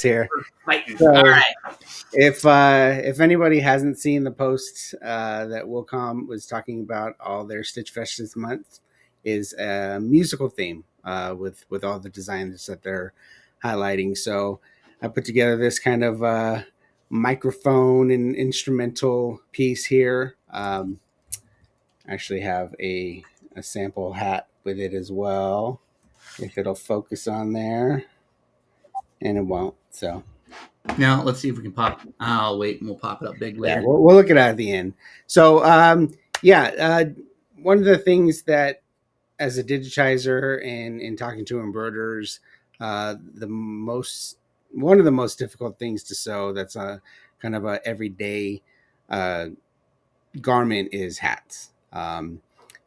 here. Fighting. So, All right. if anybody hasn't seen the post that Wilcom was talking about, all their Stitch Fest this month is a musical theme with all the designs that they're highlighting. So I put together this kind of microphone and instrumental piece here. Actually have a sample hat with it as well, if it'll focus on there, and it won't. So Now let's see if we can pop. I'll wait and we'll pop it up big later. yeah, we'll look at it at the end. So one of the things that as a digitizer and in talking to embroiderers, one of the most difficult things to sew that's a kind of a everyday garment is hats.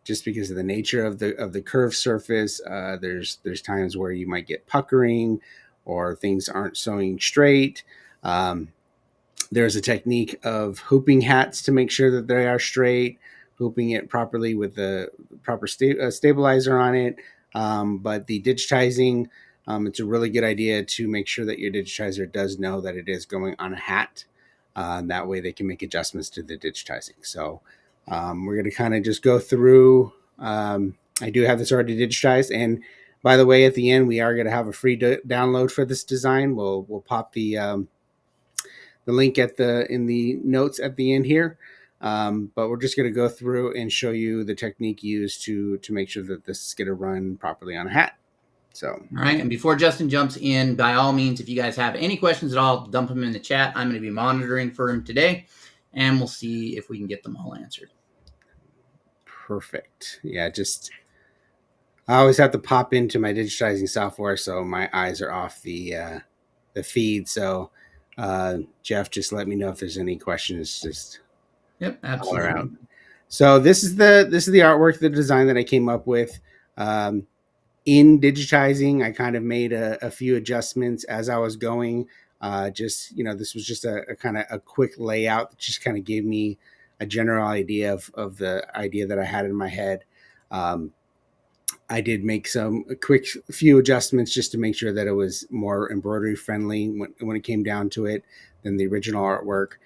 Just because of the nature of the curved surface, there's times where you might get puckering or things aren't sewing straight. There's a technique of hooping hats to make sure that they are straight, hooping it properly with the proper stabilizer on it. But the digitizing, it's a really good idea to make sure that your digitizer does know that it is going on a hat. That way they can make adjustments to the digitizing. So we're going to kind of just go through. I do have this already digitized. And by the way, at the end, we are going to have a free download for this design. We'll pop the link in the notes at the end here. But we're just going to go through and show you the technique used to make sure that this is going to run properly on a hat. So, all right. And before Justin jumps in, by all means, if you guys have any questions at all, dump them in the chat. I'm going to be monitoring for him today, and we'll see if we can get them all answered. Perfect. Yeah, I always have to pop into my digitizing software, so my eyes are off the feed. So, Jeff, just let me know if there's any questions. Just absolutely. Out. So this is the artwork, the design that I came up with. In digitizing, I kind of made a few adjustments as I was going. This was just a kind of a quick layout that just kind of gave me a general idea of the idea that I had in my head. I did make a quick few adjustments just to make sure that it was more embroidery friendly when it came down to it than the original artwork.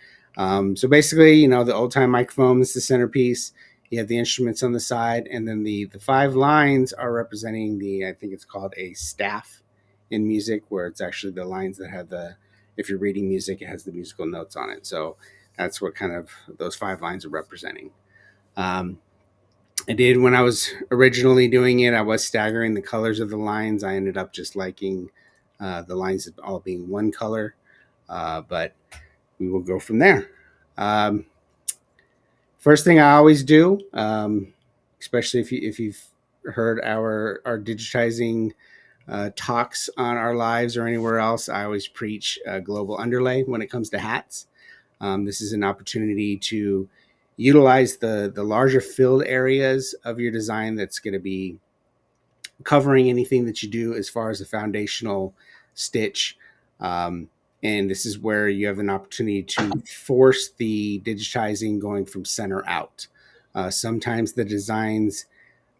So basically, the old time microphone is the centerpiece. You have the instruments on the side, and then the 5 lines are representing I think it's called a staff in music, where it's actually the lines that have if you're reading music, it has the musical notes on it. So that's what kind of those 5 lines are representing. I did, when I was originally doing it, I was staggering the colors of the lines. I ended up just liking the lines all being one color, but we will go from there. First thing I always do, especially if you've heard our digitizing talks on our lives or anywhere else, I always preach global underlay when it comes to hats. This is an opportunity to utilize the larger filled areas of your design that's going to be covering anything that you do as far as a foundational stitch. And this is where you have an opportunity to force the digitizing going from center out. Sometimes the designs,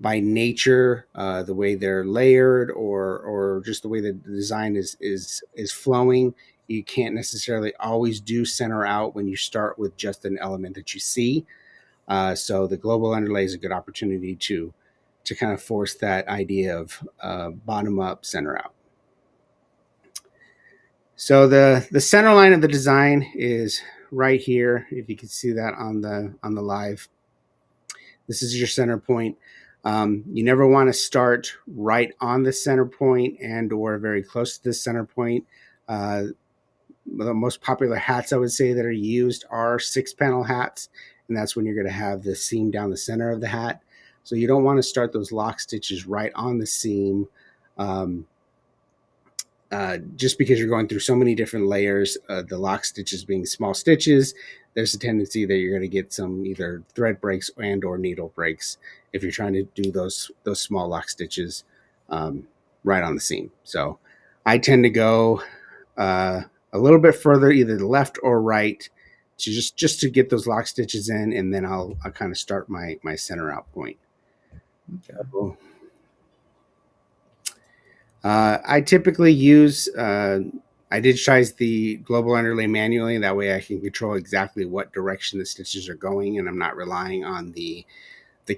by nature, the way they're layered or just the way the design is flowing, you can't necessarily always do center out when you start with just an element that you see. So the global underlay is a good opportunity to kind of force that idea of bottom up, center out. So the center line of the design is right here. If you can see that on the live, this is your center point. You never want to start right on the center point and or very close to the center point. The most popular hats I would say that are used are 6-panel hats, and that's when you're going to have the seam down the center of the hat. So you don't want to start those lock stitches right on the seam. Just because you're going through so many different layers, the lock stitches being small stitches, there's a tendency that you're going to get some either thread breaks and or needle breaks if you're trying to do those small lock stitches right on the seam. So I tend to go a little bit further, either the left or right, to just to get those lock stitches in, and then I'll kind of start my center out point. Okay. I typically use, I I digitize the global underlay manually. That way I can control exactly what direction the stitches are going, and I'm not relying on the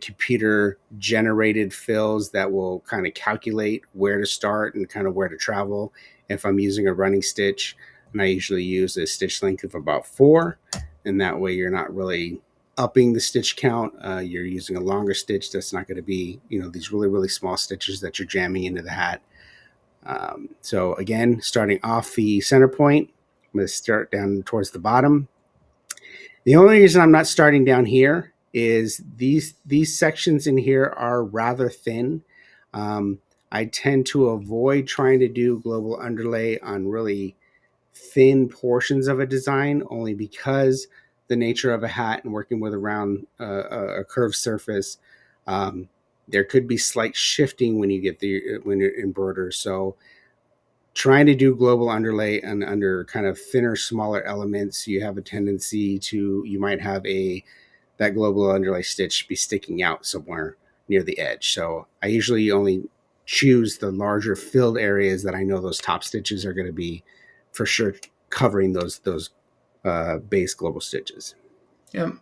computer generated fills that will kind of calculate where to start and kind of where to travel. If I'm using a running stitch, and I usually use a stitch length of about 4, and that way you're not really upping the stitch count. You're using a longer stitch that's not going to be, these really, really small stitches that you're jamming into the hat. So again, starting off the center point, I'm going to start down towards the bottom. The only reason I'm not starting down here is these sections in here are rather thin. I tend to avoid trying to do global underlay on really thin portions of a design, only because the nature of a hat and working with around a curved surface, um, there could be slight shifting when you embroider. So trying to do global underlay and under kind of thinner, smaller elements, you have a tendency to, you might have that global underlay stitch be sticking out somewhere near the edge. So I usually only choose the larger filled areas that I know those top stitches are going to be for sure covering those base global stitches. Yeah.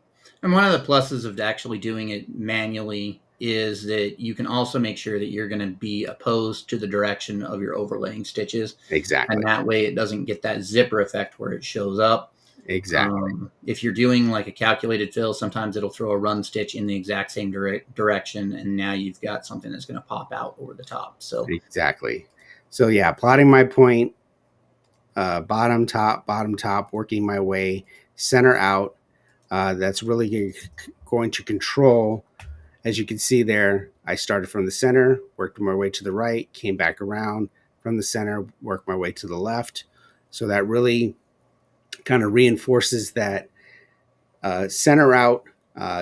And one of the pluses of actually doing it manually is that you can also make sure that you're going to be opposed to the direction of your overlaying stitches. And Exactly. that way it doesn't get that zipper effect where it shows up. Exactly. If you're doing like a calculated fill, sometimes it'll throw a run stitch in the exact same direction. And now you've got something that's going to pop out over the top. So, Exactly. So yeah, plotting my point, bottom, top, working my way center out. That's really going to control. As you can see there, I started from the center, worked my way to the right, came back around from the center, worked my way to the left. So that really kind of reinforces that center out.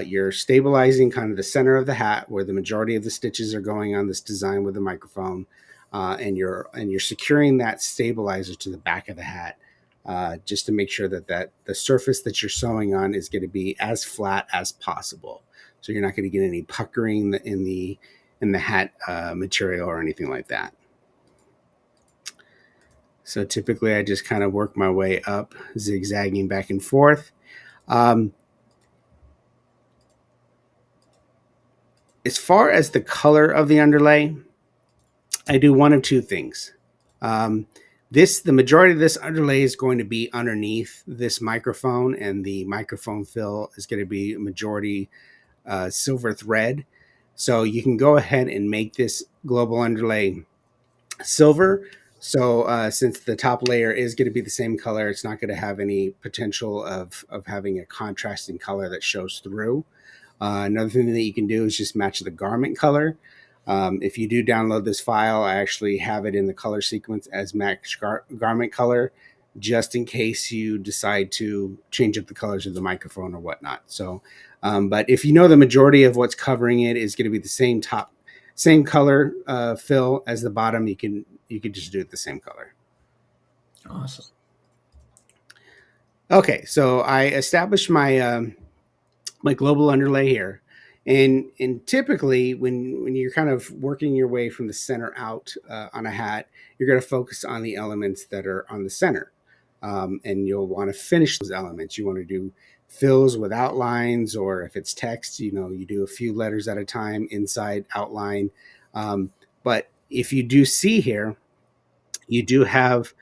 You're stabilizing kind of the center of the hat where the majority of the stitches are going on this design with the microphone, and you're securing that stabilizer to the back of the hat, just to make sure that the surface that you're sewing on is going to be as flat as possible. So you're not going to get any puckering in the hat material or anything like that. So typically, I just kind of work my way up, zigzagging back and forth. Um, as far as the color of the underlay, I do one of two things. Um, the majority of this underlay is going to be underneath this microphone, and the microphone fill is going to be majority silver thread. So you can go ahead and make this global underlay silver. So since the top layer is going to be the same color, it's not going to have any potential of having a contrasting color that shows through. Another thing that you can do is just match the garment color. If you do download this file, I actually have it in the color sequence as match garment color, just in case you decide to change up the colors of the microphone or whatnot. So, but if you know the majority of what's covering it is going to be the same color fill as the bottom, you can just do it the same color. awesome. Okay, so I established my global underlay here. And typically when you're kind of working your way from the center out on a hat, you're going to focus on the elements that are on the center, and you'll want to finish those elements. You want to do fills with outlines, or if it's text, you do a few letters at a time, inside outline. But if you do see here, you do have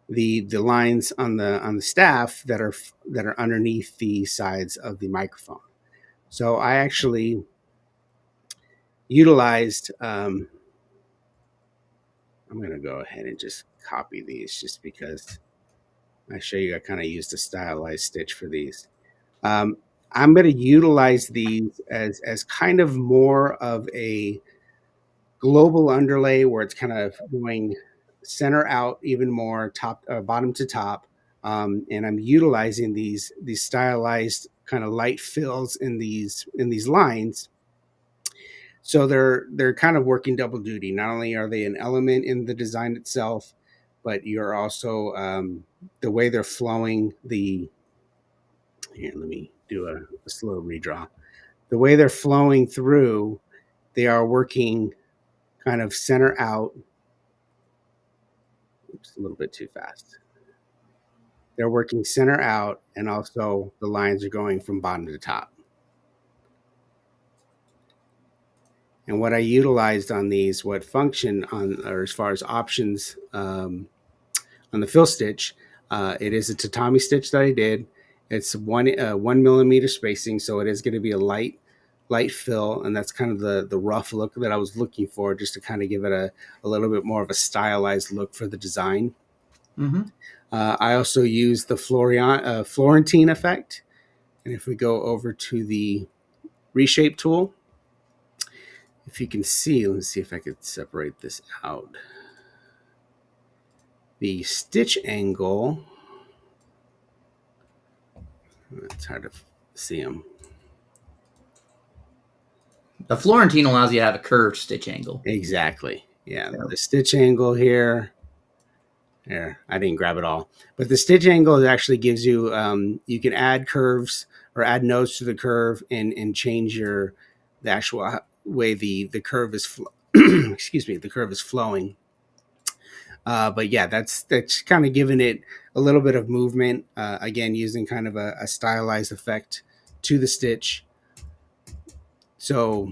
the lines on the staff that are underneath the sides of the microphone. So I actually utilized, I'm going to go ahead and just copy these just because I show you I kind of used a stylized stitch for these. Um, I'm going to utilize these as kind of more of a global underlay where it's kind of going center out even more, bottom to top. And I'm utilizing these stylized kind of light fills in these lines. So they're kind of working double duty. Not only are they an element in the design itself, but you're also the way they're flowing. Here, let me do a slow redraw. The way they're flowing through, they are working kind of center out. Oops, a little bit too fast. they're working center out, and also the lines are going from bottom to top. And what I utilized on these, what function on, or as far as options on the fill stitch, it is a tatami stitch that I did. It's 1 millimeter spacing, so it is going to be a light fill, and that's kind of the rough look that I was looking for, just to kind of give it a little bit more of a stylized look for the design. Mm-hmm. I also used the Florentine effect, and if we go over to the reshape tool, if you can see, let's see if I could separate this out. The stitch angle, it's hard to see them. The Florentine allows you to have a curved stitch angle. Exactly. Yeah, the stitch angle here. There, I didn't grab it all, but the stitch angle actually gives you, you can add curves or add nodes to the curve and change the actual way the curve is excuse me, the curve is flowing. But yeah, that's kind of giving it a little bit of movement. Again, using kind of a stylized effect to the stitch. So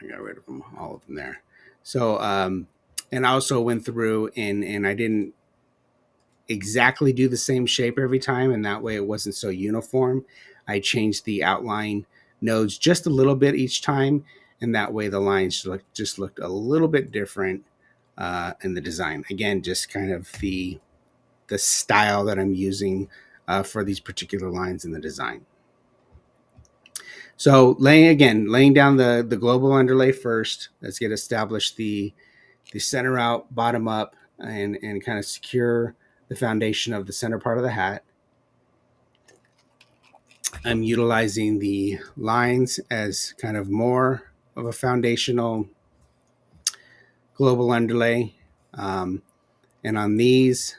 I got rid of them, all of them there. So and I also went through and I didn't exactly do the same shape every time, and that way it wasn't so uniform. I changed the outline nodes just a little bit each time, and that way the lines just looked a little bit different in the design. Again, just kind of the style that I'm using for these particular lines in the design. So laying down the global underlay first. Let's get established the center out, bottom up, and kind of secure the foundation of the center part of the hat. I'm utilizing the lines as kind of more of a foundational global underlay. And on these,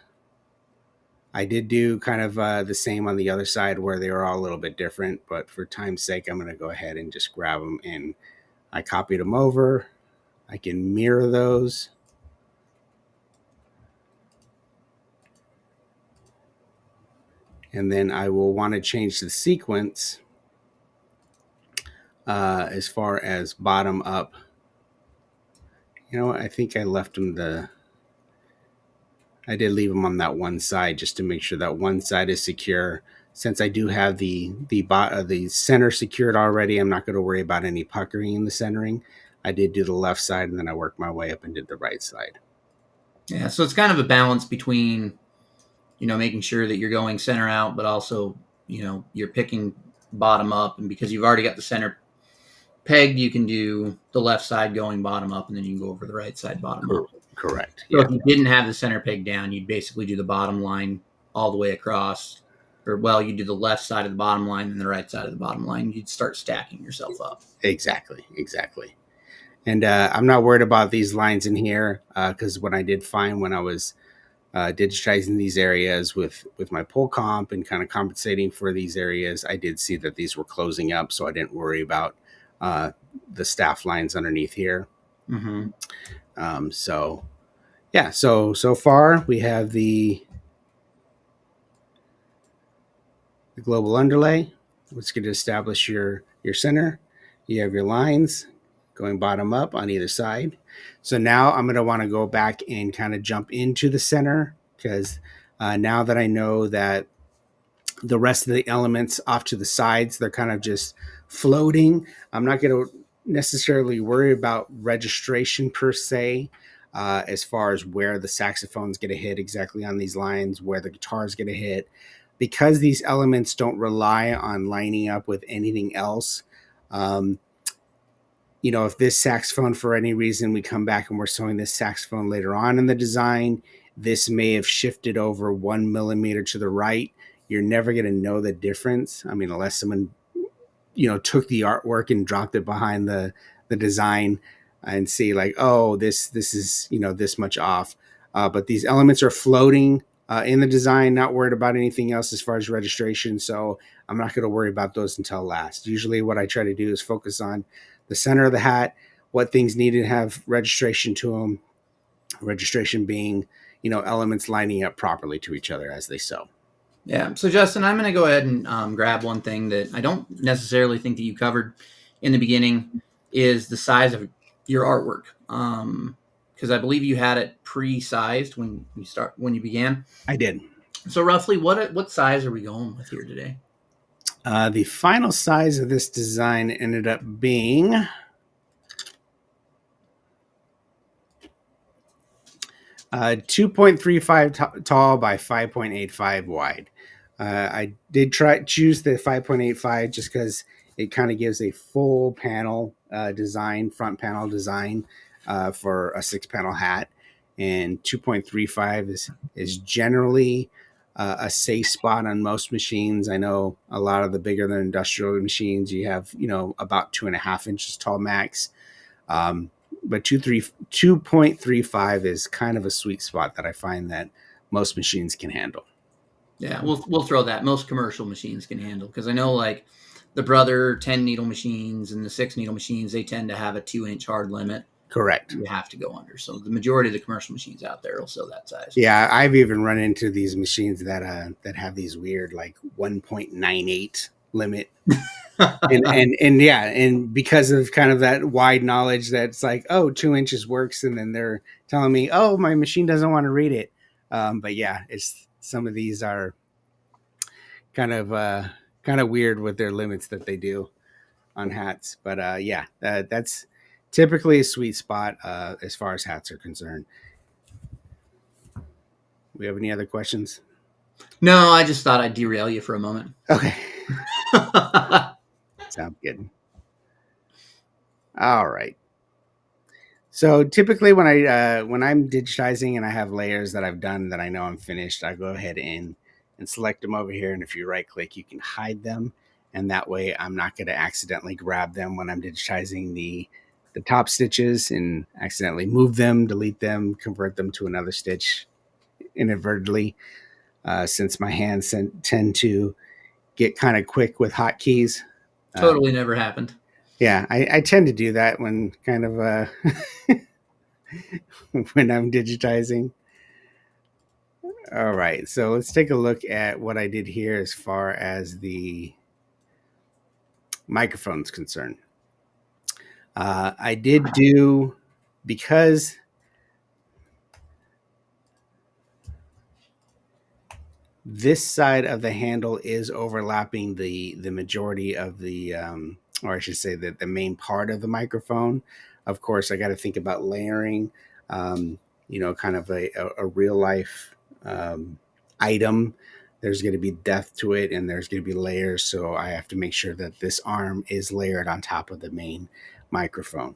I did do kind of the same on the other side where they were all a little bit different, but for time's sake, I'm going to go ahead and just grab them, and I copied them over. I can mirror those. And then I will want to change the sequence as far as bottom up. You know what? I think I left them I did leave them on that one side just to make sure that one side is secure. Since I do have the center secured already, I'm not going to worry about any puckering in the centering. I did do the left side, and then I worked my way up and did the right side. Yeah, so it's kind of a balance between, making sure that you're going center out, but also, you're picking bottom up. And because you've already got the center pegged, you can do the left side going bottom up, and then you can go over the right side bottom up. Correct. So if you didn't have the center peg down, you'd basically do the bottom line all the way across. Or, well, you do the left side of the bottom line and the right side of the bottom line. You'd start stacking yourself up. Exactly. And I'm not worried about these lines in here because what I did find when I was digitizing these areas with my pole comp and kind of compensating for these areas, I did see that these were closing up, so I didn't worry about the staff lines underneath here. Mm-hmm. So yeah, so far we have the global underlay. It's going to establish your center. You have your lines going bottom up on either side. So now I'm going to want to go back and kind of jump into the center, because now that I know that the rest of the elements off to the sides, they're kind of just floating, I'm not going to necessarily worry about registration per se, as far as where the saxophone's going to hit exactly on these lines, where the guitar's going to hit, because these elements don't rely on lining up with anything else. If this saxophone, for any reason, we come back and we're sewing this saxophone later on in the design, this may have shifted over 1 millimeter to the right. You're never going to know the difference. I mean, unless someone, took the artwork and dropped it behind the design and see like, oh, this is, this much off. But these elements are floating in the design, not worried about anything else as far as registration. So I'm not going to worry about those until last. Usually what I try to do is focus on the center of the hat, what things need to have registration to them, Registration being, elements lining up properly to each other as they sew. Yeah. So, Justin, I'm going to go ahead and grab one thing that I don't necessarily think that you covered in the beginning is the size of your artwork. Because I believe you had it pre-sized when you began. I did. So, roughly, what size are we going with here today? The final size of this design ended up being 2.35 tall by 5.85 wide. I did choose the 5.85 just because it kind of gives a full panel design, front panel design for a 6-panel hat. And 2.35 is generally a safe spot on most machines. I know a lot of the bigger than industrial machines, you have about 2.5 inches tall max. But 2.35 is kind of a sweet spot that I find that most machines can handle. Yeah, we'll throw that. Most commercial machines can handle, because I know like the Brother 10 needle machines and the 6 needle machines, they tend to have a 2-inch hard limit. Correct. You have to go under. So the majority of the commercial machines out there will sew that size. Yeah, I've even run into these machines that have these weird like 1.98 limit. and yeah, and because of kind of that wide knowledge that's like, oh, 2 inches works, and then they're telling me, oh, my machine doesn't want to read it. But yeah, it's some of these are kind of weird with their limits that they do on hats. But yeah, that's typically a sweet spot as far as hats are concerned. We have any other questions? No, I just thought I'd derail you for a moment. Okay. Sounds good. All right. So typically when I'm digitizing and I have layers that I've done that I know I'm finished, I go ahead and select them over here. And if you right click, you can hide them. And that way I'm not going to accidentally grab them when I'm digitizing the top stitches and accidentally move them, delete them, convert them to another stitch inadvertently. Since my hands tend to get kind of quick with hotkeys. Totally never happened. Yeah, I tend to do that when kind of when I'm digitizing. All right, so let's take a look at what I did here as far as the microphone's concerned. I did do, because this side of the handle is overlapping the majority of the or I should say that the main part of the microphone. Of course, I got to think about layering, kind of a real life item. There's going to be depth to it, and there's going to be layers. So I have to make sure that this arm is layered on top of the main microphone.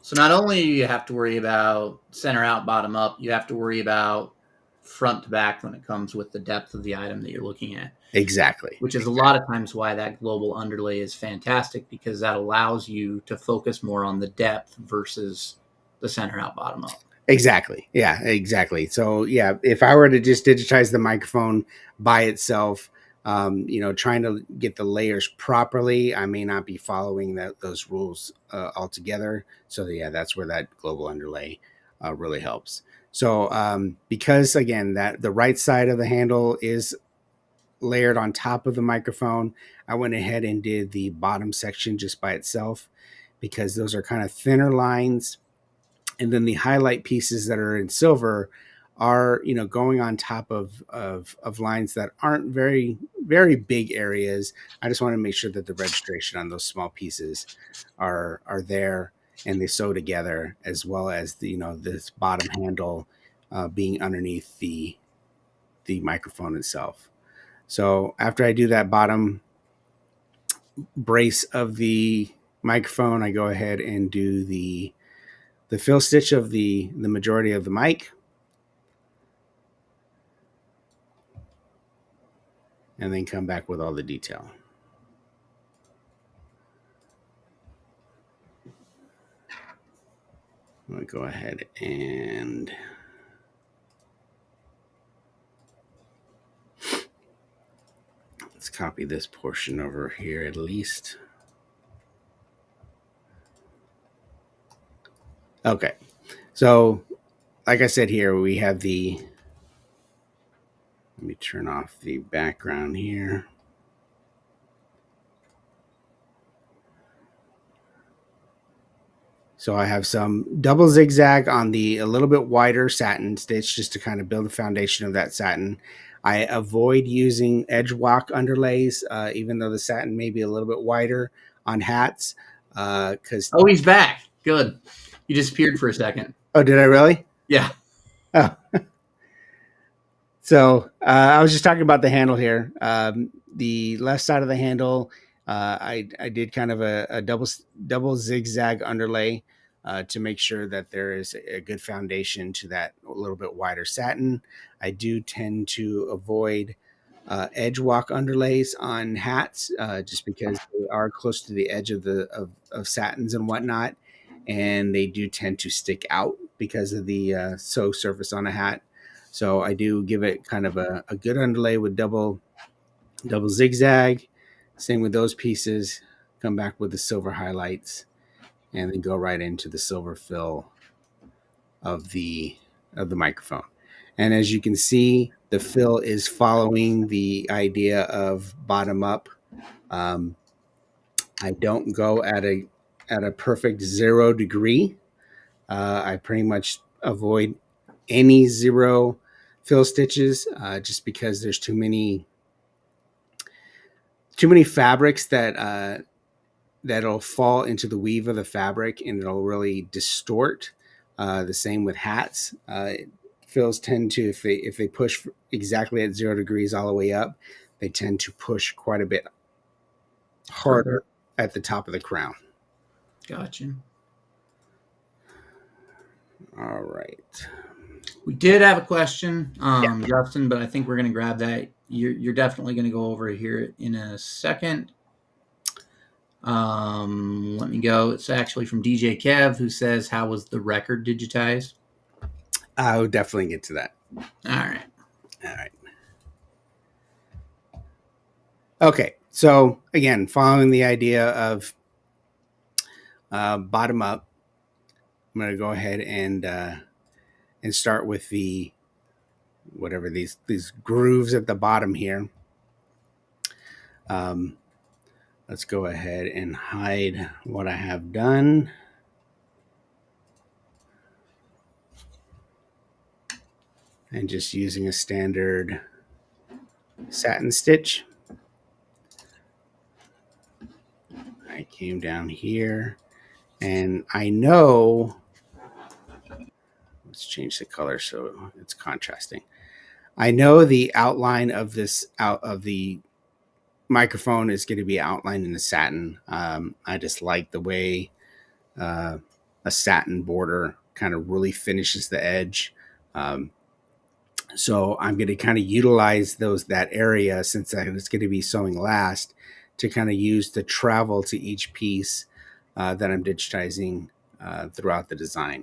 So not only do you have to worry about center out, bottom up, you have to worry about front to back when it comes with the depth of the item that you're looking at. Exactly. Which is a lot of times why that global underlay is fantastic, because that allows you to focus more on the depth versus the center out, bottom up. Exactly. Yeah, exactly. So yeah, if I were to just digitize the microphone by itself, trying to get the layers properly, I may not be following those rules altogether. So yeah, that's where that global underlay really helps. So because again, that the right side of the handle is layered on top of the microphone, I went ahead and did the bottom section just by itself, because those are kind of thinner lines. And then the highlight pieces that are in silver are, going on top of lines that aren't very, very big areas. I just want to make sure that the registration on those small pieces are there and they sew together, as well as the, this bottom handle being underneath the microphone itself. So after I do that bottom brace of the microphone, I go ahead and do the fill stitch of the majority of the mic, and then come back with all the detail. I'm going to go ahead and let's copy this portion over here at least. Okay, so like I said here, we have the, let me turn off the background here. So I have some double zigzag on the a little bit wider satin stitch just to kind of build the foundation of that satin. I avoid using edge walk underlays, even though the satin may be a little bit wider on hats. Because Oh, he's back. Good. You disappeared for a second. oh, did I really? Yeah. Oh, so I was just talking about the handle here. The left side of the handle, I did kind of a double zigzag underlay to make sure that there is a good foundation to that a little bit wider satin. I do tend to avoid edge walk underlays on hats just because they are close to the edge of of satins and whatnot, and they do tend to stick out because of the sew surface on a hat. So I do give it kind of a good underlay with double zigzag. Same with those pieces. Come back with the silver highlights, and then go right into the silver fill of the microphone. And as you can see, the fill is following the idea of bottom up. Um, I don't go at a perfect 0 degree. I pretty much avoid any zero fill stitches just because there's too many fabrics that that'll fall into the weave of the fabric and it'll really distort. The same with hats. Fills tend to, if they push exactly at 0 degrees all the way up, they tend to push quite a bit harder at the top of the crown. Gotcha. All right. We did have a question, Justin, but I think we're going to grab that. You're definitely going to go over here in a second. Let me go. It's actually from DJ Kev, who says, "How was the record digitized?" I'll definitely get to that. All right. All right. Okay. So again, following the idea of bottom up, I'm going to go ahead and start with the whatever these grooves at the bottom here. Let's go ahead and hide what I have done. And just using a standard satin stitch. I came down here and I know, let's change the color so it's contrasting. I know the outline of this out of the microphone is going to be outlined in the satin. I just like the way a satin border kind of really finishes the edge. So I'm going to kind of utilize that area since it's going to be sewing last to kind of use the travel to each piece that I'm digitizing throughout the design.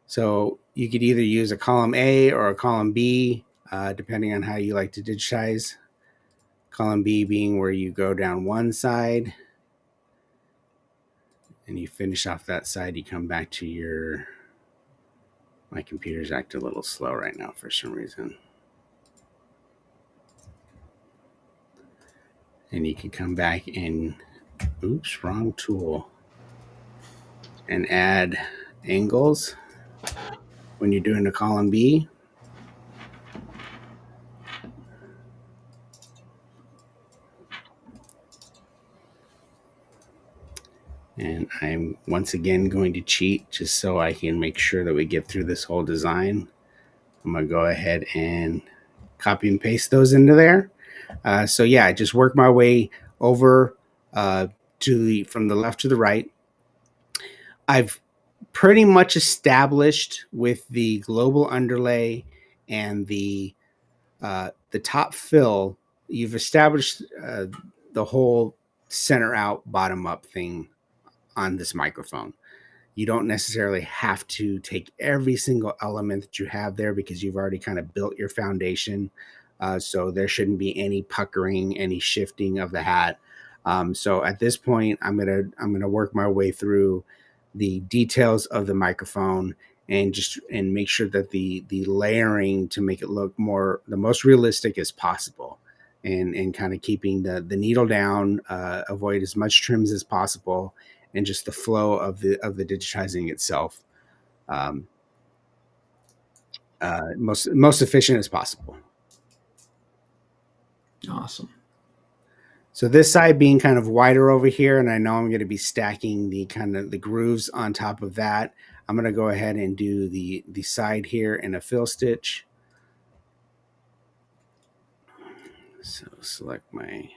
So you could either use a column A or a column B, depending on how you like to digitize. Column B being where you go down one side and you finish off that side, you come back to your, my computer's acting a little slow right now for some reason. And you can come back and, oops, wrong tool, and add angles when you're doing the column B. And I'm once again going to cheat just so I can make sure that we get through this whole design. I'm going to go ahead and copy and paste those into there. So yeah, I just work my way over from the left to the right. I've pretty much established with the global underlay and the top fill. You've established the whole center out, bottom up thing on this microphone. You don't necessarily have to take every single element that you have there because you've already kind of built your foundation. So there shouldn't be any puckering, any shifting of the hat. So at this point, I'm gonna work my way through the details of the microphone, and make sure that the layering to make it look more the most realistic as possible, and kind of keeping the needle down, avoid as much trims as possible, and just the flow of the digitizing itself, um, most efficient as possible. Awesome. So this side being kind of wider over here, and I know I'm going to be stacking the kind of the grooves on top of that. I'm going to go ahead and do the side here in a fill stitch. So select my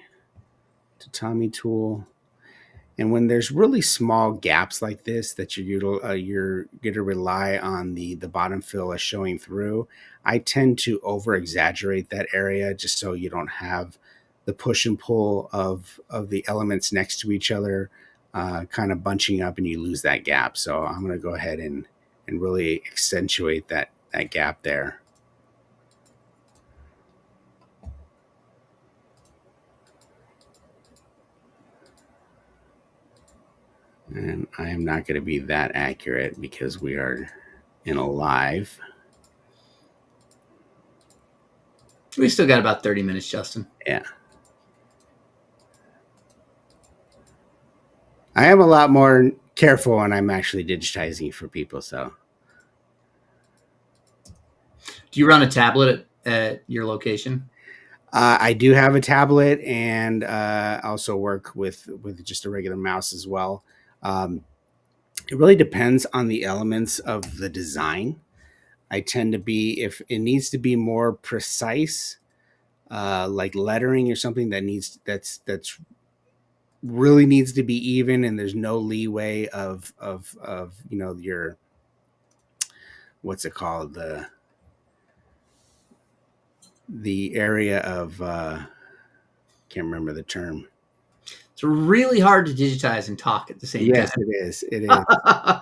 tatami tool. And when there's really small gaps like this that you're going to rely on the bottom fill as showing through, I tend to over exaggerate that area just so you don't have the push and pull of the elements next to each other, kind of bunching up, and you lose that gap. So I'm going to go ahead and really accentuate that gap there. And I am not going to be that accurate because we are in a live. We still got about 30 minutes, Justin. Yeah. I am a lot more careful when I'm actually digitizing for people. So, Do you run a tablet at your location? I do have a tablet, and also work with just a regular mouse as well. Um, it really depends on the elements of the design. I tend to be, if it needs to be more precise, like lettering or something that's really needs to be even, and there's no leeway of your, what's it called, the area of, can't remember the term. It's really hard to digitize and talk at the same Yes, time. it is. It is.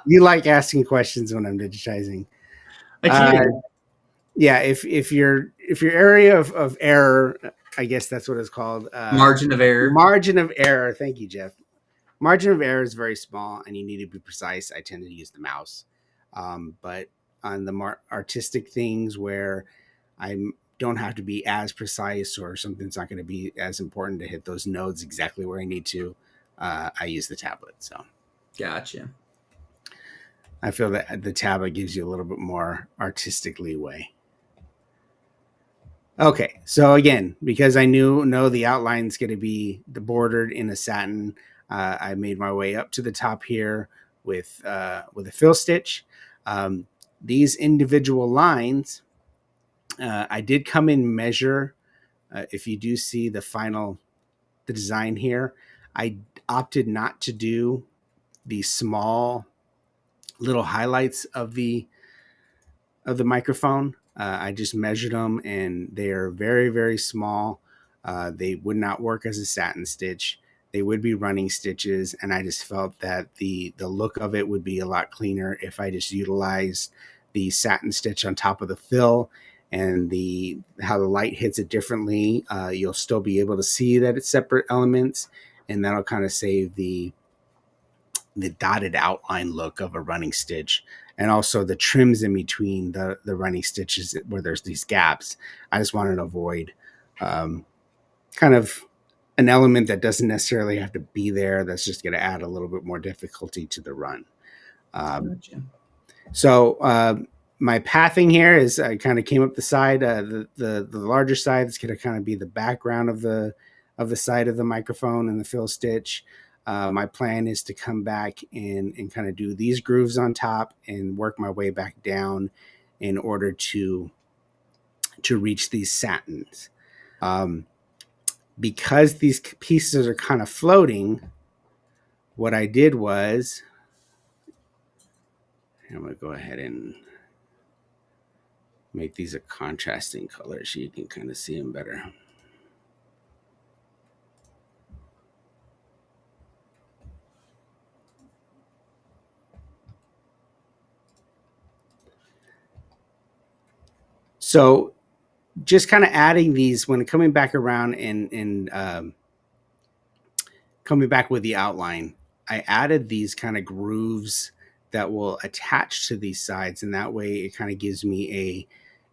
You like asking questions when I'm digitizing. I Uh, do. yeah, if your area of error, I guess that's what it's called. Margin of error. Margin of error. Thank you, Jeff. Margin of error is very small, and you need to be precise. I tend to use the mouse, but on the more artistic things where I don't have to be as precise, or something's not going to be as important to hit those nodes exactly where I need to, I use the tablet. So Gotcha. I feel that the tablet gives you a little bit more artistic leeway. Okay, so again, because I know the outline's going to be bordered in a satin, I made my way up to the top here with a fill stitch. These individual lines, I did come in measure. If you do see the design here, I opted not to do the small little highlights of the microphone. I just measured them, and they are very, very small. They would not work as a satin stitch. They would be running stitches, and I just felt that the look of it would be a lot cleaner if I just utilized the satin stitch on top of the fill, and the how the light hits it differently. You'll still be able to see that it's separate elements, and that'll kind of save the dotted outline look of a running stitch, and also the trims in between the running stitches where there's these gaps. I just wanted to avoid, kind of an element that doesn't necessarily have to be there, that's just going to add a little bit more difficulty to the run. Gotcha. So my pathing here is, I kind of came up the side, the larger side is going to kind of be the background of the side of the microphone and the fill stitch. My plan is to come back and kind of do these grooves on top and work my way back down in order to reach these satins. Because these pieces are kind of floating, what I did was, I'm going to go ahead and make these a contrasting color so you can kind of see them better. So just kind of adding these when coming back around, and coming back with the outline, I added these kind of grooves that will attach to these sides, and that way it kind of gives me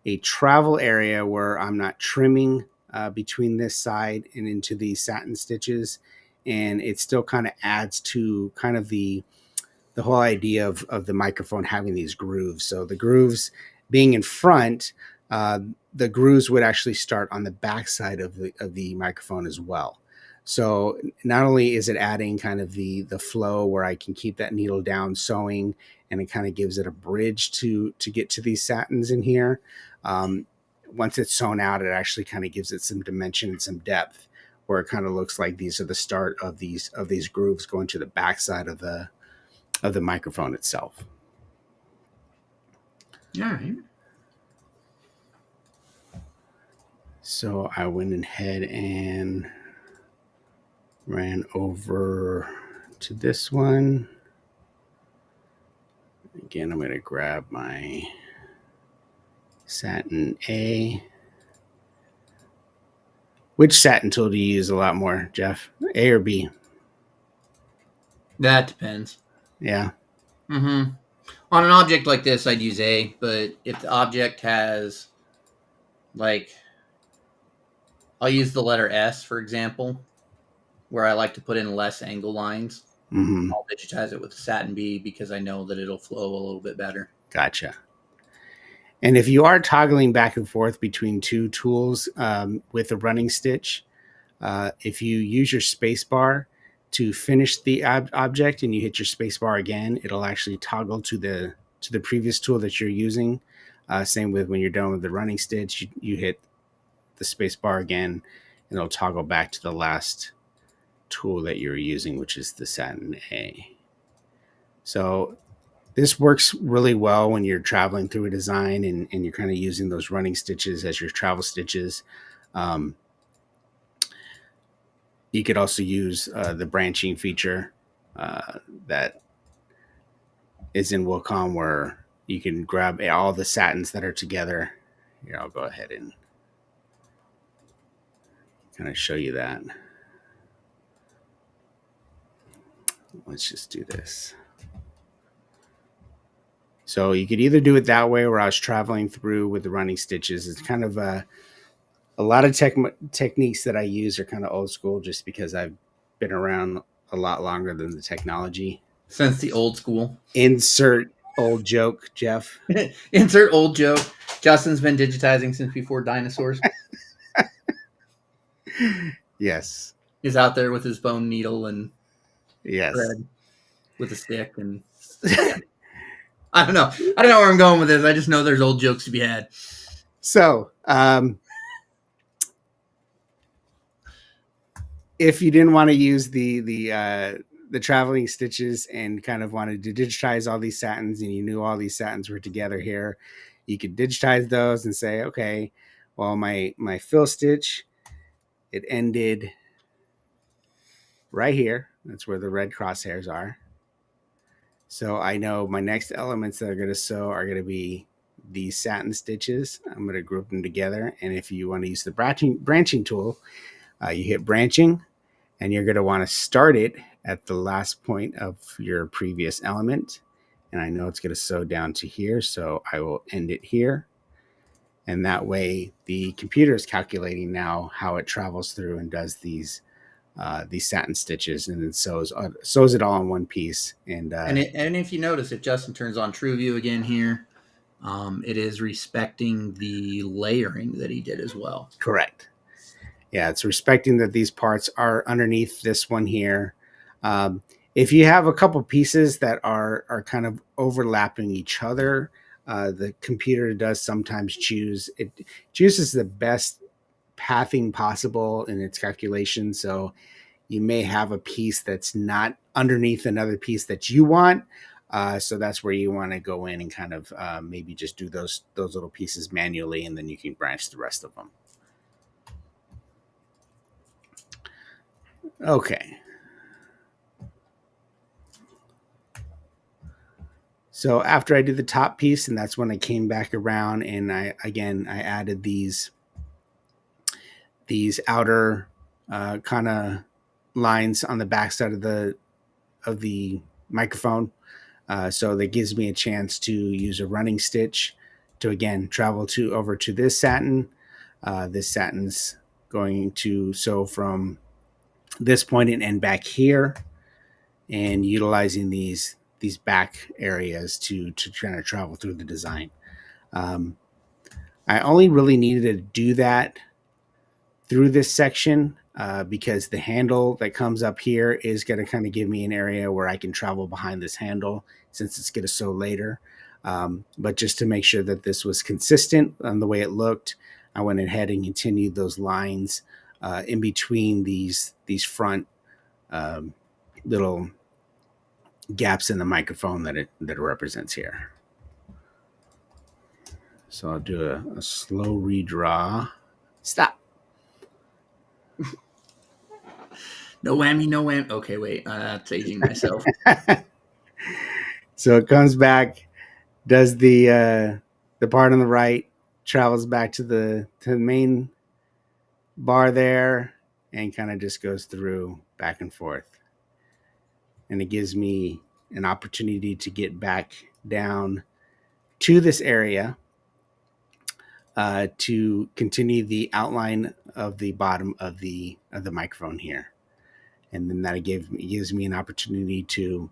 a travel area where I'm not trimming between this side and into these satin stitches, and it still kind of adds to kind of the whole idea of the microphone having these grooves. So the grooves being in front, uh, the grooves would actually start on the back side of the microphone as well. So not only is it adding kind of the flow where I can keep that needle down sewing, and it kind of gives it a bridge to get to these satins in here. Um, Once it's sewn out, it actually kind of gives it some dimension and some depth, where it kind of looks like these are the start of these grooves going to the back side of the microphone itself. All right. So I went ahead and ran over to this one. Again, I'm going to grab my satin A. Which satin tool do you use a lot more, Jeff? A or B? That depends. Yeah. Mm-hmm. On an object like this, I'd use A, but if the object has, like, I'll use the letter S, for example, where I like to put in less angle lines. Mm-hmm. I'll digitize it with a satin B because I know that it'll flow a little bit better. Gotcha. And if you are toggling back and forth between two tools with a running stitch, if you use your space bar to finish the object and you hit your space bar again, it'll actually toggle to the previous tool that you're using. Same with when you're done with the running stitch, you hit the space bar again, and it'll toggle back to the last tool that you're using, which is the satin A. So this works really well when you're traveling through a design and you're kind of using those running stitches as your travel stitches. Um, you could also use the branching feature that is in Wilcom, where you can grab all the satins that are together. Here, I'll go ahead and kind of show you that. Let's just do this. So you could either do it that way, where I was traveling through with the running stitches. It's kind of a lot of techniques that I use are kind of old school, just because I've been around a lot longer than the technology. Since the old school. Insert old joke, Jeff. Insert old joke. Justin's been digitizing since before dinosaurs. Yes. He's out there with his bone needle and Yes. thread with a stick, and yeah. I don't know where I'm going with this. I just know there's old jokes to be had. So, if you didn't want to use the traveling stitches and kind of wanted to digitize all these satins, and you knew all these satins were together here, you could digitize those and say, okay, well, my fill stitch, it ended right here. That's where the red crosshairs are. So I know my next elements that are going to sew are going to be these satin stitches. I'm going to group them together. And if you want to use the branching tool, you hit branching, and you're going to want to start it at the last point of your previous element. And I know it's going to sew down to here, so I will end it here. And that way the computer is calculating now how it travels through and does these satin stitches, and then sews it all in one piece. And if you notice, if Justin turns on True View again here, it is respecting the layering that he did as well. Correct. Yeah, it's respecting that these parts are underneath this one here. If you have a couple pieces that are kind of overlapping each other, the computer does sometimes chooses the best pathing possible in its calculation. So you may have a piece that's not underneath another piece that you want. So that's where you want to go in and kind of maybe just do those little pieces manually, and then you can branch the rest of them. Okay. So after I did the top piece, and that's when I came back around, and I added these outer kind of lines on the backside of the microphone. So that gives me a chance to use a running stitch to again travel to over to this satin. This satin's going to sew from this point and end back here, and utilizing these back areas to kind of travel through the design. Um, I only really needed to do that through this section because the handle that comes up here is going to kind of give me an area where I can travel behind this handle since it's going to sew later. But just to make sure that this was consistent on the way it looked, I went ahead and continued those lines in between these front um, little gaps in the microphone that it represents here. So I'll do a slow redraw. Stop. No whammy, no whammy. Okay, wait. That's aging myself. So it comes back, does the part on the right, travels back to the main bar there, and kind of just goes through back and forth. And it gives me an opportunity to get back down to this area to continue the outline of the bottom of the microphone here. And then that gives me an opportunity to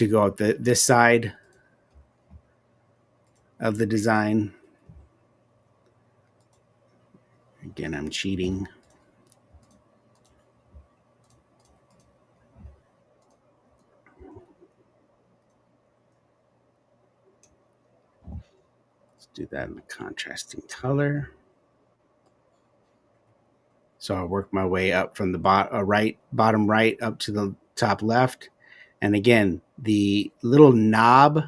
go up this side of the design. Again, I'm cheating. Let's do that in the contrasting color. So I'll work my way up from the bottom right up to the top left. And again, the little knob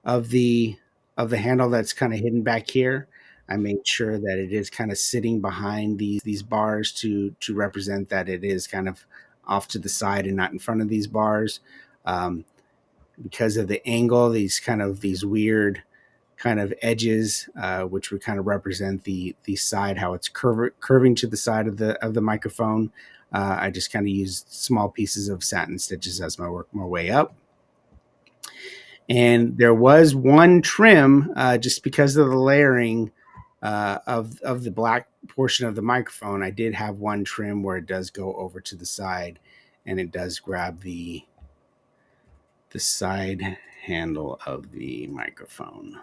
of the handle that's kind of hidden back here, I made sure that it is kind of sitting behind these bars to represent that it is kind of off to the side and not in front of these bars. Um, because of the angle, these weird kind of edges, which would kind of represent the side, how it's curving to the side of the microphone. I just kind of used small pieces of satin stitches as I work my way up. And there was one trim, just because of the layering of the black portion of the microphone. I did have one trim where it does go over to the side, and it does grab the side handle of the microphone.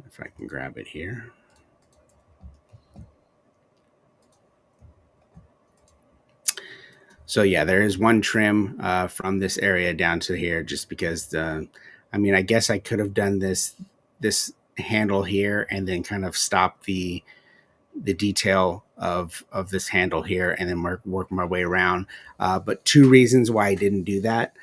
If I can grab it here. So yeah, there is one trim from this area down to here, just because I mean, I guess I could have done this handle here and then kind of stop the detail of this handle here and then work my way around. But two reasons why I didn't do that.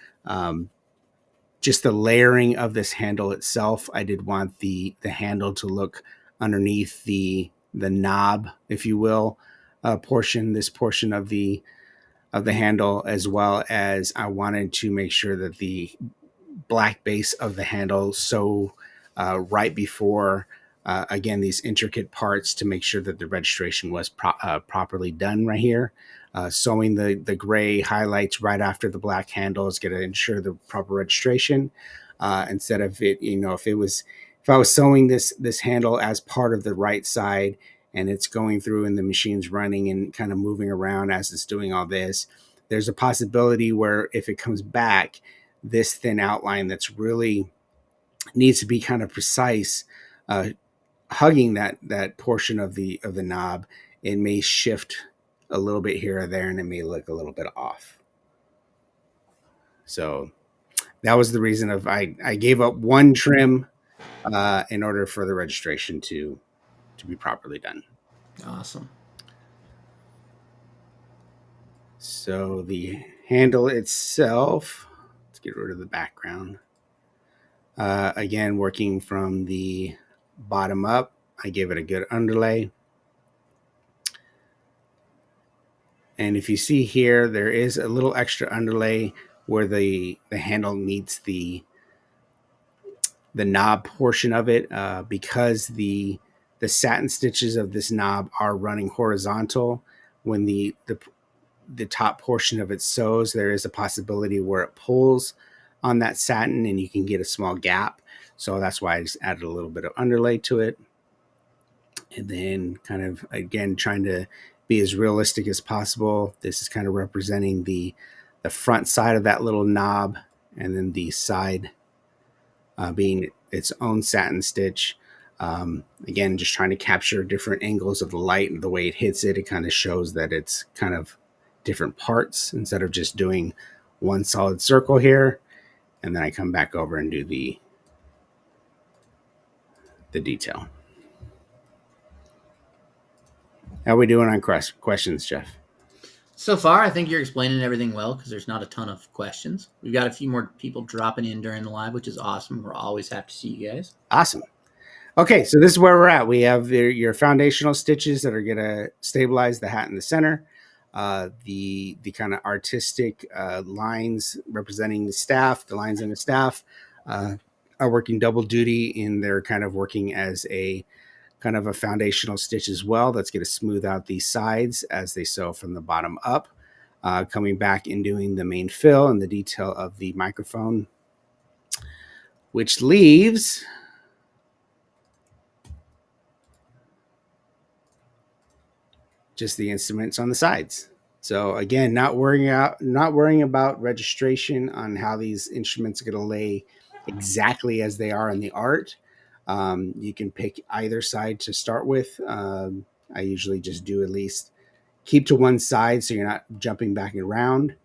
Just the layering of this handle itself. I did want the handle to look underneath the knob, if you will, this portion of the handle, as well as I wanted to make sure that the black base of the handle so right before again these intricate parts to make sure that the registration was properly done right here. Sewing the gray highlights right after the black handle is going to ensure the proper registration. Instead of it, if I was sewing this handle as part of the right side and it's going through and the machine's running and kind of moving around as it's doing all this, there's a possibility where if it comes back, this thin outline that's really needs to be kind of precise, uh, hugging that portion of the knob, it may shift a little bit here or there, and it may look a little bit off. So that was the reason of I gave up one trim in order for the registration to be properly done. Awesome. So the handle itself, let's get rid of the background. Again, working from the bottom up, I gave it a good underlay. And if you see here, there is a little extra underlay where the handle meets the knob portion of it, because the satin stitches of this knob are running horizontal. When the the top portion of it sews, there is a possibility where it pulls on that satin and you can get a small gap. So that's why I just added a little bit of underlay to it. And then kind of, again, trying to be as realistic as possible. This is kind of representing the front side of that little knob, and then the side being its own satin stitch. Again, just trying to capture different angles of the light and the way it hits it. It kind of shows that it's kind of different parts instead of just doing one solid circle here. And then I come back over and do the detail. How are we doing on questions, Jeff? So far, I think you're explaining everything well because there's not a ton of questions. We've got a few more people dropping in during the live, which is awesome. We're always happy to see you guys. Awesome. Okay, so this is where we're at. We have your foundational stitches that are going to stabilize the hat in the center. The kind of artistic lines representing the staff, the lines in the staff are working double duty, and they're kind of working as a kind of a foundational stitch as well. That's going to smooth out the sides as they sew from the bottom up. Coming back and doing the main fill and the detail of the microphone, which leaves just the instruments on the sides. So again, not worrying about registration on how these instruments are going to lay exactly as they are in the art. You can pick either side to start with. I usually just do at least keep to one side so you're not jumping back and around.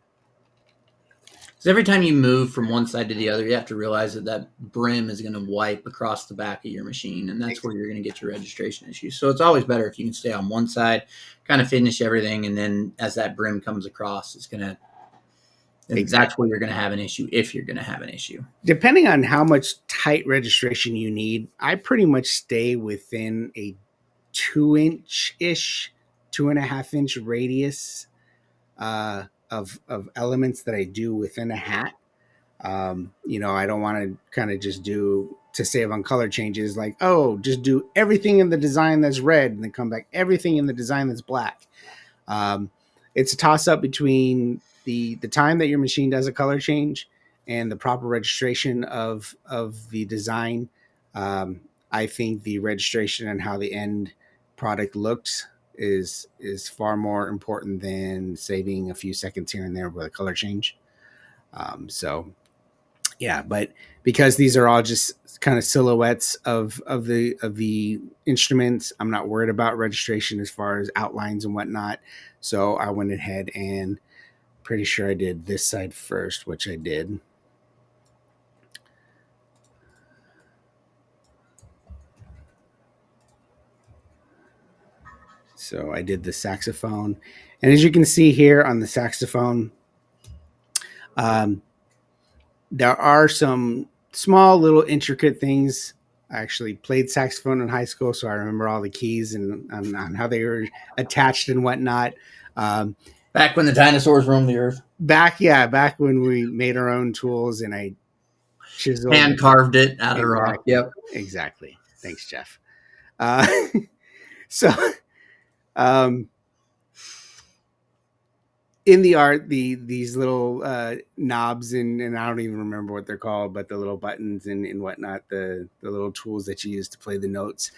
So every time you move from one side to the other, you have to realize that that brim is going to wipe across the back of your machine, and that's where you're going to get your registration issues. So it's always better if you can stay on one side, kind of finish everything, and then as that brim comes across, it's going to that's where you're going to have an issue if you're going to have an issue. Depending on how much tight registration you need, I pretty much stay within a 2-inch-ish, 2.5-inch radius of elements that I do within a hat. I don't want to kind of just do to save on color changes like, oh, just do everything in the design that's red and then come back everything in the design that's black. It's a toss up between the time that your machine does a color change and the proper registration of the design. I think the registration and how the end product looks is far more important than saving a few seconds here and there with a color change. So yeah, but because these are all just kind of silhouettes of the instruments, I'm not worried about registration as far as outlines and whatnot. So I went ahead and pretty sure I did this side first, which I did. So I did the saxophone, and as you can see here on the saxophone, there are some small little intricate things. I actually played saxophone in high school, so I remember all the keys and on how they were attached and whatnot. Back when the dinosaurs roamed the earth. Back when we made our own tools and I chiseled, hand carved it out of rock. Yep, exactly. Thanks, Jeff. So, in the art, these little knobs and I don't even remember what they're called, but the little buttons and whatnot, the little tools that you use to play the notes,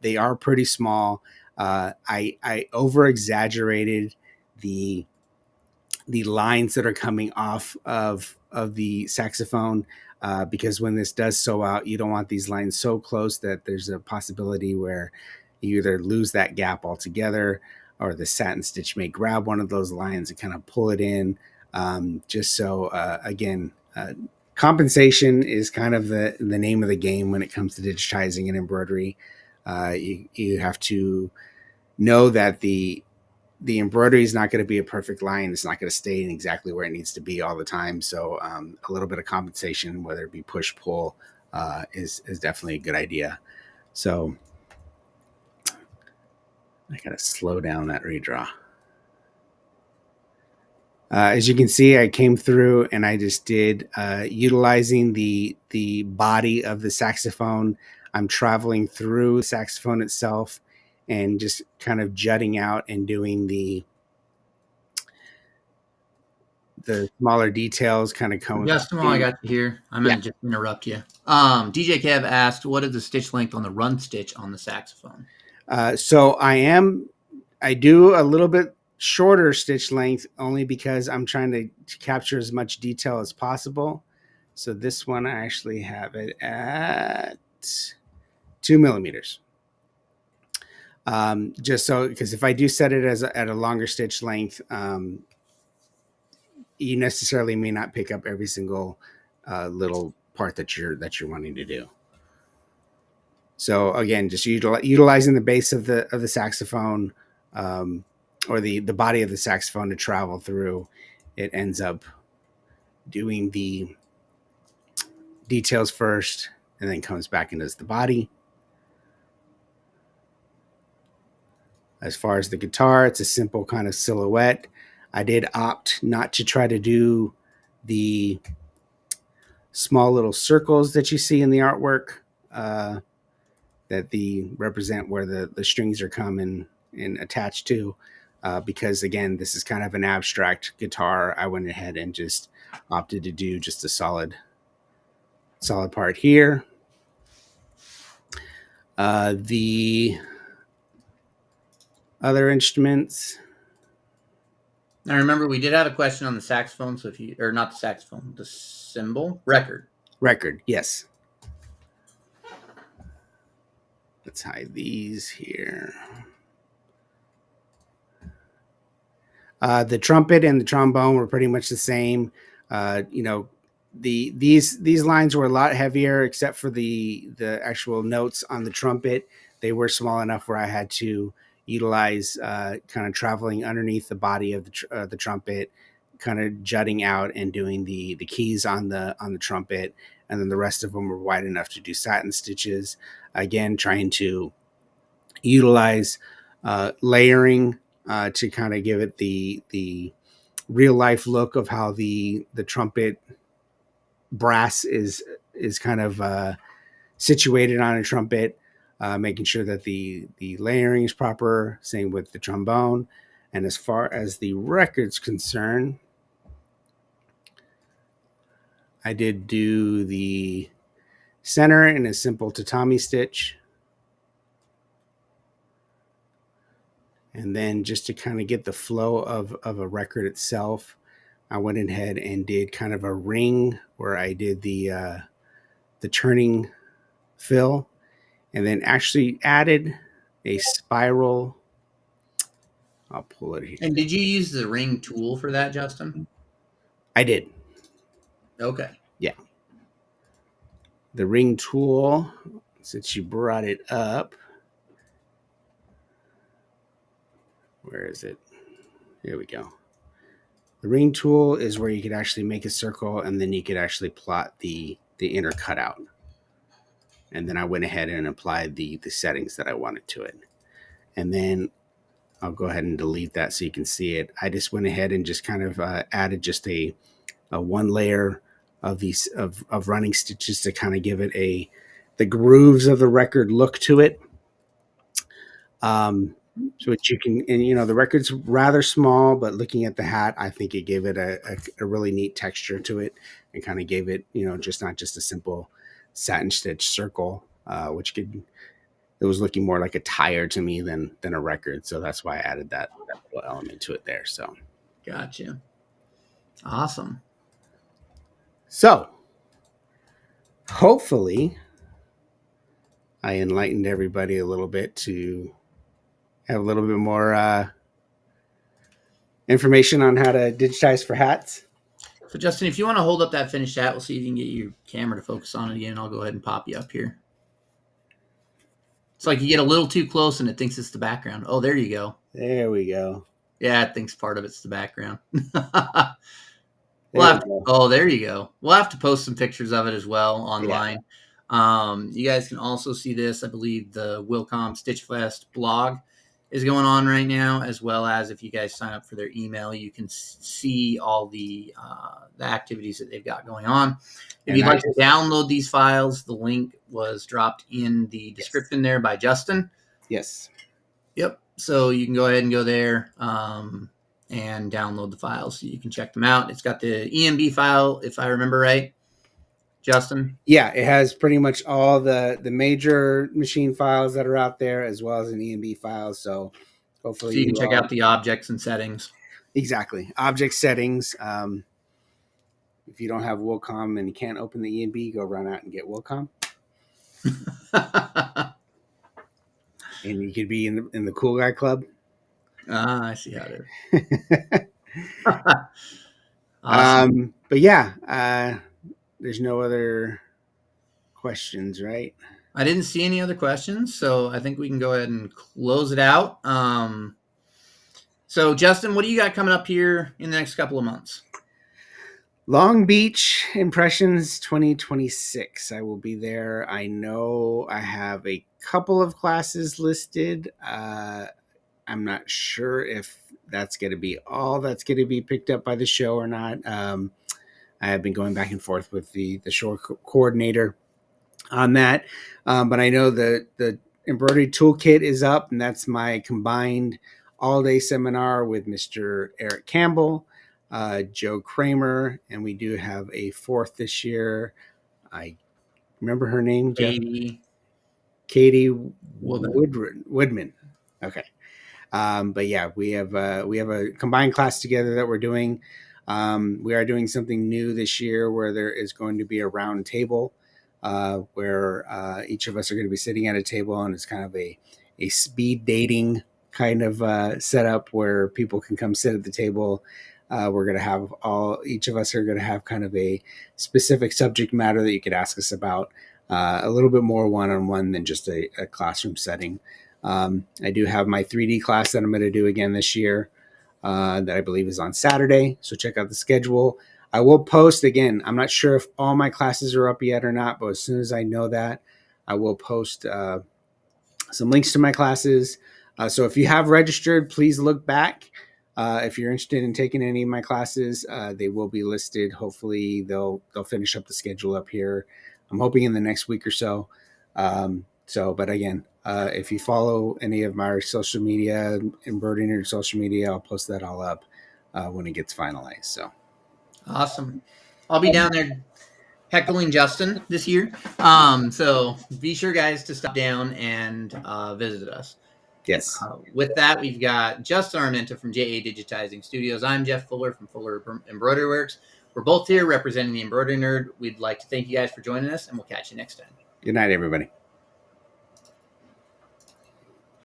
they are pretty small. I over exaggerated the lines that are coming off of the saxophone because when this does sew out, you don't want these lines so close that there's a possibility where you either lose that gap altogether or the satin stitch may grab one of those lines and kind of pull it in. Just so, again, compensation is kind of the name of the game when it comes to digitizing and embroidery. You have to know that the embroidery is not going to be a perfect line. It's not going to stay in exactly where it needs to be all the time. So a little bit of compensation, whether it be push, pull, is definitely a good idea. So I got to slow down that redraw. As you can see, I came through and I just did utilizing the body of the saxophone. I'm traveling through the saxophone itself and just kind of jutting out and doing the the smaller details kind of come Justin, while I in. got you here, I Yeah. meant to just interrupt you. DJ Kev asked, what is the stitch length on the run stitch on the saxophone? So I do a little bit shorter stitch length only because I'm trying to capture as much detail as possible. So this one, I actually have it at 2 millimeters. Just so, because if I do set it at a longer stitch length, you necessarily may not pick up every single little part that you're wanting to do. So again, just utilizing the base of the saxophone, or the body of the saxophone to travel through, it ends up doing the details first, and then comes back and does the body. As far as the guitar, it's a simple kind of silhouette. I did opt not to try to do the small little circles that you see in the artwork, that the represent where the strings are coming and attached to, because again, this is kind of an abstract guitar. I went ahead and just opted to do just a solid part here. The other instruments, Now remember, we did have a question on the saxophone, so if you, or not the saxophone, the cymbal record. yes. Let's hide these here. The trumpet and the trombone were pretty much the same. These lines were a lot heavier, except for the actual notes on the trumpet. They were small enough where I had to utilize kind of traveling underneath the body of the trumpet, kind of jutting out and doing the keys on the trumpet, and then the rest of them were wide enough to do satin stitches. Again, trying to utilize layering to kind of give it the real life look of how the trumpet brass is kind of situated on a trumpet, making sure that the layering is proper. Same with the trombone. And as far as the record's concerned, I did do the center in a simple tatami stitch. And then just to kind of get the flow of a record itself, I went ahead and did kind of a ring where I did the turning fill, and then actually added a spiral. I'll pull it here. And did you use the ring tool for that, Justin? I did. Okay. Yeah. The ring tool, since you brought it up, where is it? Here we go. The ring tool is where you could actually make a circle, and then you could actually plot the inner cutout. And then I went ahead and applied the settings that I wanted to it. And then I'll go ahead and delete that so you can see it. I just went ahead and just kind of added just a one layer of these of running stitches to kind of give it the grooves of the record look to it. So that you can, and the record's rather small, but looking at the hat, I think it gave it a really neat texture to it, and kind of gave it, just not just a simple satin stitch circle, which it was looking more like a tire to me than a record. So that's why I added that little element to it there. So Gotcha. Awesome. So hopefully I enlightened everybody a little bit to have a little bit more information on how to digitize for hats. So, Justin, if you want to hold up that finished hat, we'll see if you can get your camera to focus on it again. I'll go ahead and pop you up here. It's like you get a little too close and it thinks it's the background. Oh, there you go. There we go. Yeah, it thinks part of it's the background. There there you go. We'll have to post some pictures of it as well online. Yeah. You guys can also see this. I believe the Wilcom Stitch Fest blog is going on right now, as well as if you guys sign up for their email, you can see all the activities that they've got going on. If you'd like to download these files, the link was dropped in the description there by Justin. Yes. Yep. So you can go ahead and go there. and download the files so you can check them out. It's got the EMB file, if I remember right, Justin. Yeah, it has pretty much all the major machine files that are out there, as well as an EMB file. So hopefully So you can you check all out the objects and settings. exactly object settings. If you don't have Wilcom and you can't open the EMB, go run out and get Wilcom, and you could be in the cool guy club. I see how it is. Awesome. But yeah, there's no other questions, right? I didn't see any other questions, so I think we can go ahead and close it out. So, Justin, what do you got coming up here in the next couple of months? Long Beach Impressions 2026. I will be there. I know I have a couple of classes listed. I'm not sure if that's going to be all that's going to be picked up by the show or not. I have been going back and forth with the show coordinator on that. But I know the embroidery toolkit is up, and that's my combined all-day seminar with Mr. Eric Campbell, Joe Kramer, and we do have a fourth this year. I remember her name, Jeff. Katie Woodman. Okay. But yeah, we have a combined class together that we're doing. We are doing something new this year where there is going to be a round table where each of us are going to be sitting at a table, and it's kind of a speed dating kind of setup where people can come sit at the table. We're going to have each of us are going to have kind of a specific subject matter that you could ask us about, a little bit more one-on-one than just a classroom setting. I do have my 3D class that I'm going to do again this year that I believe is on Saturday. So check out the schedule. I will post again. I'm not sure if all my classes are up yet or not, but as soon as I know that, I will post some links to my classes. So if you have registered, please look back. If you're interested in taking any of my classes, they will be listed. Hopefully they'll finish up the schedule up here. I'm hoping in the next week or so. But again, if you follow any of my social media, Embroidery Nerds social media, I'll post that all up when it gets finalized. So awesome. I'll be down there heckling Justin this year. So be sure, guys, to stop down and visit us. Yes. With that, we've got Justin Armenta from JA Digitizing Studios. I'm Jeff Fuller from Fuller Embroidery Works. We're both here representing the Embroidery Nerd. We'd like to thank you guys for joining us, and we'll catch you next time. Good night, everybody.